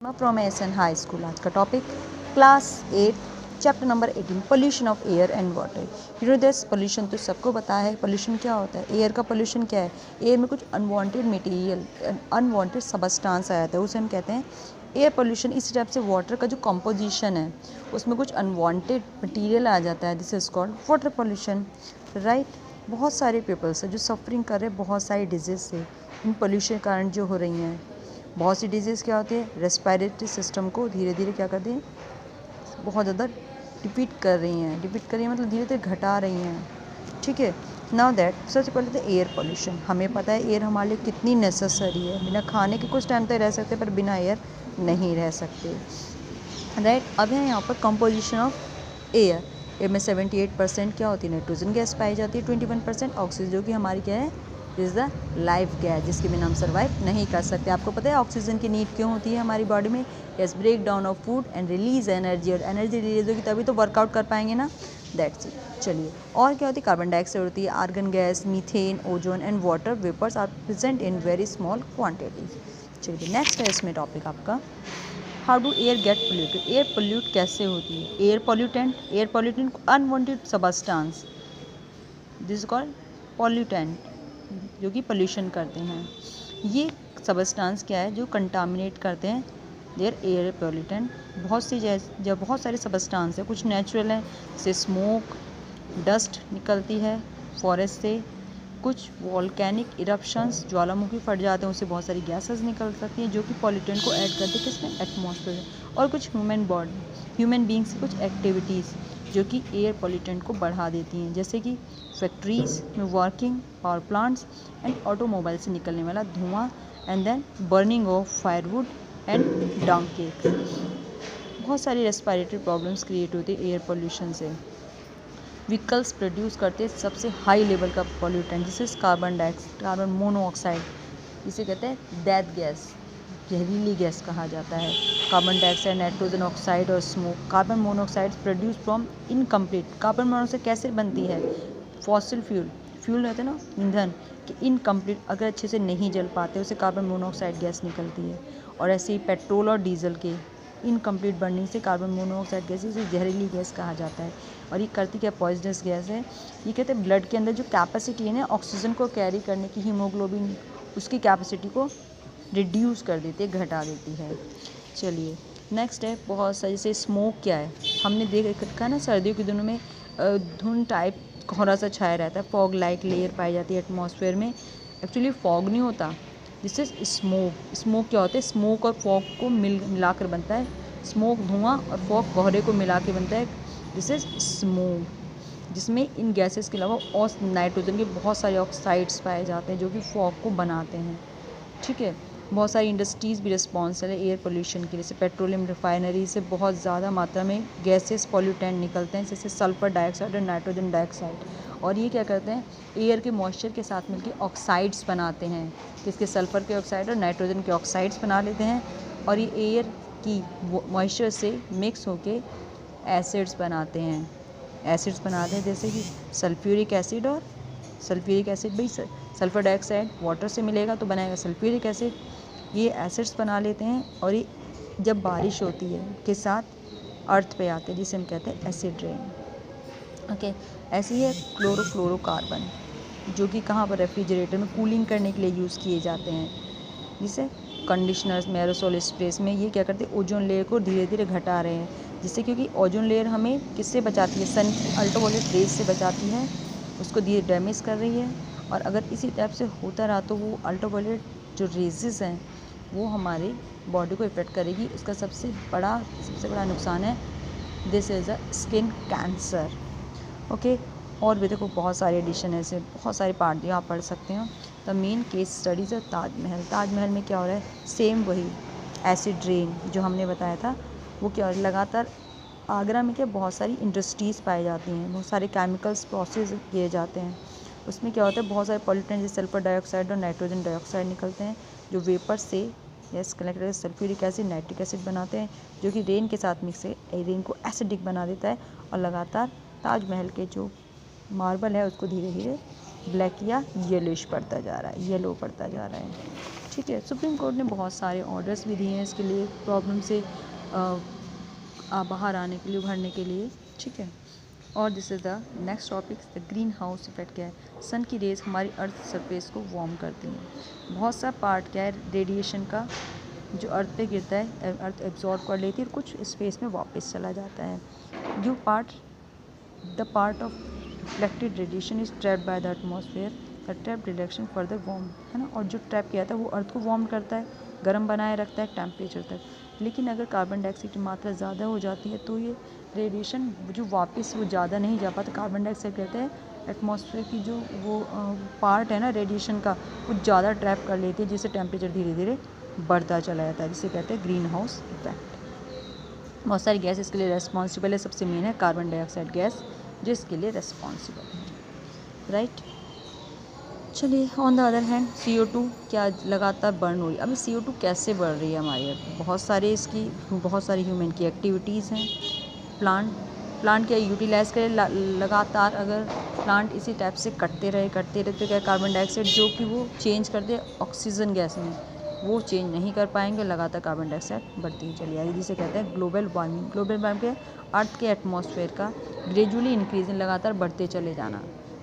From SN high school. आज का topic class 8 chapter number 18 pollution of air and water. You know this pollution तो सबको पता है। पोल्यूशन क्या होता है? एयर का पोल्यूशन क्या है? एयर में कुछ अनवांटेड मटेरियल, अनवांटेड सबस्टांस आ जाता है, उसे हम कहते हैं एयर पोल्यूशन। इसी टाइप से वाटर का जो कंपोजिशन है उसमें कुछ अनवांटेड मटेरियल आ जाता है, this is called water pollution, right. बहुत सारे पीपल्स हैं जो सफरिंग कर रहे हैं बहुत सारी डिजीज़ से, इन पोल्यूशन के कारण जो हो रही हैं। बहुत सी डिजीज़ क्या होती है, रेस्पिरेटरी सिस्टम को धीरे धीरे क्या करती हैं, बहुत ज़्यादा डिपीट कर रही हैं मतलब धीरे धीरे घटा रही हैं, ठीक है। नाउ दैट सबसे पहले तो एयर पोल्यूशन। हमें पता है एयर हमारे लिए कितनी नेसेसरी है। बिना खाने के कुछ टाइम तक रह सकते पर बिना एयर नहीं रह सकते, राइट। अब है यहाँ पर कंपोजिशन ऑफ एयर। एयर में 78% क्या होती है, नाइट्रोजन गैस पाई जाती है, 21% ऑक्सीजन, जो कि हमारी क्या है, इज़ द लाइफ गैस, जिसके बिना हम सर्वाइव नहीं कर सकते। आपको पता है ऑक्सीजन की नीड क्यों होती है हमारी बॉडी में? Yes, break down of food and release energy, और एनर्जी रिलीज होगी तभी तो वर्कआउट कर पाएंगे ना, दैट्स इट। चलिए, और क्या होती है? कार्बन डाइऑक्साइड होती है, argon gas, methane, ozone and water vapours are present in very small quantities. चलिए, नेक्स्ट है इसमें टॉपिक आपका how do air get polluted. Air pollute कैसे होती है? Air pollutant unwanted substance, this is called pollutant, जो कि पोल्यूशन करते हैं। ये सबस्टांस क्या है जो कंटामिनेट करते हैं देयर एयर पोल्यूटेंट। बहुत सारे सबस्टांस है, कुछ नेचुरल हैं जैसे स्मोक, डस्ट निकलती है फॉरेस्ट से, कुछ वॉल्केनिक इरप्शंस, ज्वालामुखी फट जाते हैं उससे बहुत सारी गैसेस निकल सकती हैं जो कि पॉल्यूटेंट को ऐड करते हैं किसमें, एटमॉस्फेयर में। और कुछ ह्यूमन बींग्स की कुछ एक्टिविटीज़ जो कि एयर पॉल्यूटेंट को बढ़ा देती हैं, जैसे कि फैक्ट्रीज में working, power plants and automobile से निकलने वाला धुआं, and then burning of firewood and dung cake. बहुत सारी रेस्पिरेटरी प्रॉब्लम्स क्रिएट होती है एयर पोल्यूशन से। व्हीकल्स प्रोड्यूस करते हैं सबसे हाई लेवल का पॉल्यूटेंट, जिसे कार्बन मोनोऑक्साइड, इसे कहते हैं डेथ गैस, जहरीली गैस कहा जाता है। कार्बन डाइऑक्साइड, नाइट्रोजन ऑक्साइड और smoke. Carbon monoxide produce from incomplete. Carbon monoxide कैसे बनती है? फॉसिल फ्यूल रहते हैं ना, ईंधन कि इनकम्प्लीट, अगर अच्छे से नहीं जल पाते उसे कार्बन मोनोऑक्साइड गैस निकलती है। और ऐसे ही पेट्रोल और डीजल के इनकम्प्लीट बर्निंग से कार्बन मोनोऑक्साइड गैस, इसे जहरीली गैस कहा जाता है। और ये करती क्या, पॉइजनस गैस है। ये कहते हैं ब्लड के अंदर जो कैपेसिटी है ना ऑक्सीजन को कैरी करने की, हीमोग्लोबिन, उसकी कैपेसिटी को रिड्यूस कर देती है, घटा देती है। चलिए, नेक्स्ट है बहुत सारी, जैसे स्मोक क्या है, हमने देख रखा है ना सर्दियों के दिनों में धुंध टाइप कोहरा सा छाया रहता है, फॉग लाइक लेयर पाई जाती है एटमॉस्फेयर में। एक्चुअली फॉग नहीं होता, दिस इज स्मोक। स्मोक क्या होता है? स्मोक और फॉग को मिलाकर बनता है। स्मोक धुआं और फॉग कोहरे को मिला के बनता है, दिस इज स्मोक, जिसमें इन गैसेस के अलावा और नाइट्रोजन के बहुत सारे ऑक्साइड्स पाए जाते हैं जो कि फॉग को बनाते हैं, ठीक है। बहुत सारी इंडस्ट्रीज़ भी रिस्पॉन्सिबल है एयर पोल्यूशन के लिए, जैसे पेट्रोलियम रिफाइनरी से बहुत ज़्यादा मात्रा में गैसेस पॉल्यूटेंट निकलते हैं, जैसे सल्फर डाइऑक्साइड और नाइट्रोजन डाइऑक्साइड। और ये क्या करते हैं, एयर के मॉइस्चर के साथ मिलकर ऑक्साइड्स बनाते हैं, जिसके सल्फर के ऑक्साइड और नाइट्रोजन के ऑक्साइड्स बना लेते हैं। और ये एयर की मॉइस्चर से मिक्स होकर एसिड्स बनाते हैं। जैसे कि सल्फ्यूरिक एसिड भाई सल्फर डाइऑक्साइड वाटर से मिलेगा तो बनाएगा सल्फ्यूरिक एसिड, ये एसिड्स बना लेते हैं। और ये जब बारिश होती है के साथ अर्थ पे आते हैं, जिसे हम कहते हैं एसिड रेन, ओके। ऐसे ही है क्लोरोफ्लोरोकार्बन, जो कि कहाँ पर, रेफ्रिजरेटर में कूलिंग करने के लिए यूज़ किए जाते हैं, जिसे कंडीशनर्स में, एरोसोल स्प्रेस में। ये क्या करते हैं, ओजोन लेयर को धीरे धीरे घटा रहे हैं, जिससे क्योंकि ओजोन लेयर हमें किससे बचाती है, सन की अल्ट्रावायलेट रेज से बचाती है, उसको धीरे डैमेज कर रही है। और अगर इसी टाइप से होता रहा तो वो अल्ट्रावायलेट जो रेजेस हैं वो हमारी बॉडी को इफेक्ट करेगी। इसका सबसे बड़ा नुकसान है, this is a skin cancer, okay. और भी देखो बहुत सारे एडिशन ऐसे बहुत सारे पार्ट दिए, आप पढ़ सकते हो। द मेन केस स्टडीज़ है ताजमहल में क्या हो रहा है, सेम वही एसिड रेन जो हमने बताया था, वो क्या हो रहा है, लगातार आगरा में क्या बहुत सारी इंडस्ट्रीज़ पाई जाती हैं, बहुत सारे केमिकल्स प्रोसेस किए जाते हैं। उसमें क्या होता है, बहुत सारे पॉल्यूटेंट जैसे सल्फर डाइऑक्साइड और नाइट्रोजन डाइऑक्साइड निकलते हैं, जो वेपर से कलेक्ट करके सल्फ्यूरिक एसिड, नाइट्रिक एसिड बनाते हैं, जो कि रेन के साथ मिक्स है, रेन को एसिडिक बना देता है। और लगातार ताजमहल के जो मार्बल है उसको धीरे धीरे ब्लैक या येलो पड़ता जा रहा है, ठीक है। सुप्रीम कोर्ट ने बहुत सारे ऑर्डर्स भी दिए हैं इसके लिए, प्रॉब्लम से बाहर आने के लिए, उभरने के लिए, ठीक है। और this is the next topic, the green house effect क्या है। सन की रेज हमारी अर्थ सरफेस को वार्म करती हैं। बहुत सा पार्ट क्या है रेडिएशन का, जो अर्थ पे गिरता है, अर्थ एब्जॉर्ब कर लेती है और कुछ स्पेस में वापस चला जाता है। जो part, the part of reflected radiation is trapped by the atmosphere, the trap reduction further warm, है ना। और जो ट्रैप किया था वो अर्थ को वार्म करता है, गर्म बनाए रखता है टेम्परेचर तक। लेकिन अगर कार्बन डाइऑक्साइड की मात्रा ज़्यादा हो जाती है तो ये रेडिएशन जो वापस वो ज़्यादा नहीं जा पाता। कार्बन डाइऑक्साइड कहते हैं एटमॉस्फेयर की जो वो पार्ट है ना रेडिएशन का, वो ज़्यादा ट्रैप कर लेती है, जिससे टेम्परेचर धीरे धीरे बढ़ता चला जाता है, जिसे कहते हैं ग्रीन हाउस इफेक्ट। बहुत सारी गैस इसके लिए रेस्पॉन्सिबल है। सबसे मेन है कार्बन डाइऑक्साइड गैस, जो इसके लिए रेस्पॉन्सिबल है, राइट। चलिए, on the other hand CO2 क्या लगातार बर्न हो रही है। अभी CO2 कैसे बढ़ रही है हमारी अर्थ में, बहुत सारी ह्यूमन की एक्टिविटीज़ हैं। प्लांट क्या यूटिलाइज़ करे लगातार। अगर प्लांट इसी टाइप से कटते रहे तो क्या कार्बन डाइऑक्साइड जो कि वो चेंज कर दे ऑक्सीजन गैस में, वो चेंज नहीं कर पाएंगे, लगातार कार्बन डाइऑक्साइड बढ़ती ही चली आएगी, जिसे कहते हैं ग्लोबल वार्मिंग। ग्लोबल वार्मिंग के अर्थ के एटमॉस्फेयर का ग्रेजुअली इंक्रीज, लगातार बढ़ते चले जाना,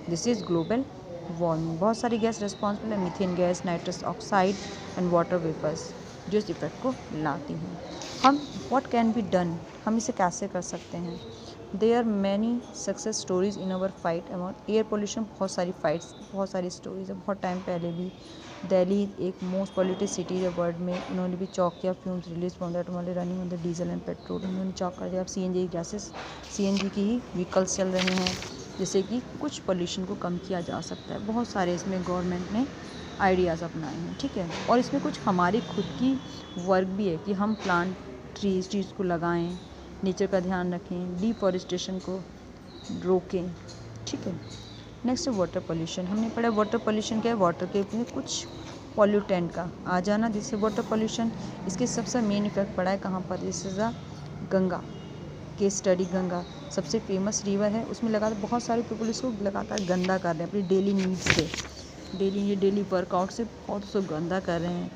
दिस इज़ ग्लोबल वार्मिंग। बहुत सारी गैस रिस्पॉन्सिबल है, methane gas, nitrous oxide and water vapours, जो इस इफेक्ट को लाती हैं। हम व्हाट कैन बी डन, हम इसे कैसे कर सकते हैं। There are many success stories in our fight about air pollution. बहुत सारी स्टोरीज है। बहुत टाइम पहले भी दिल्ली एक मोस्ट पॉल्यूटेड सिटी है वर्ल्ड में, उन्होंने भी चौक किया। Fumes release from that only running on the diesel and petrol, उन्होंने चौक कर दिया। अब CNG की ही व्हीकल्स चल रहे हैं, जिससे कि कुछ पोल्यूशन को कम किया जा सकता है। बहुत सारे इसमें गवर्नमेंट ने आइडियाज़ अपनाए हैं, ठीक है। और इसमें कुछ हमारी खुद की वर्क भी है कि हम प्लांट ट्रीज़ को लगाएं, नेचर का ध्यान रखें, डिफॉरेस्टेशन को रोकें, ठीक है। नेक्स्ट है वाटर पोल्यूशन। हमने पढ़ा वाटर पोल्यूशन क्या है, वाटर के कुछ पॉल्यूटेंट का आ जाना, जिससे वाटर पोल्यूशन। इसके सबसे मेन इफेक्ट पड़ा है कहाँ पर, दिस इज़ गंगा के स्टडी। गंगा सबसे फेमस रिवर है, उसमें लगातार बहुत सारे पीपल इसको लगातार गंदा कर रहे हैं अपनी डेली नीड्स से, डेली वर्कआउट से बहुत उसको गंदा कर रहे हैं।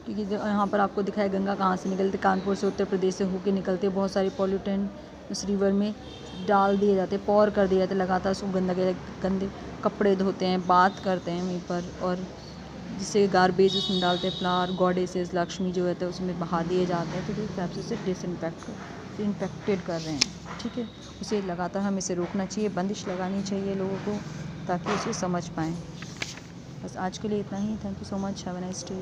क्योंकि यहाँ पर आपको दिखाया गंगा कहाँ से निकलते, कानपुर से, उत्तर प्रदेश से होके निकलते। बहुत सारे पॉल्यूटेंट उस रिवर में डाल दिए जाते, पौर कर दिए जाते, लगातार उसको गंदे कपड़े धोते हैं, बात करते हैं वहीं पर, और जिससे गार्बेज उसमें डालते हैं, फ्लावर गॉडेसेस लक्ष्मी जो है तो उसमें बहा दिए जाते हैं। तो इस हिसाब से इन्फेक्टेड कर रहे हैं, ठीक है। उसे लगातार हमें इसे रोकना चाहिए, बंदिश लगानी चाहिए लोगों को, ताकि उसे समझ पाएँ। बस आज के लिए इतना ही। Thank you so much, have a nice day.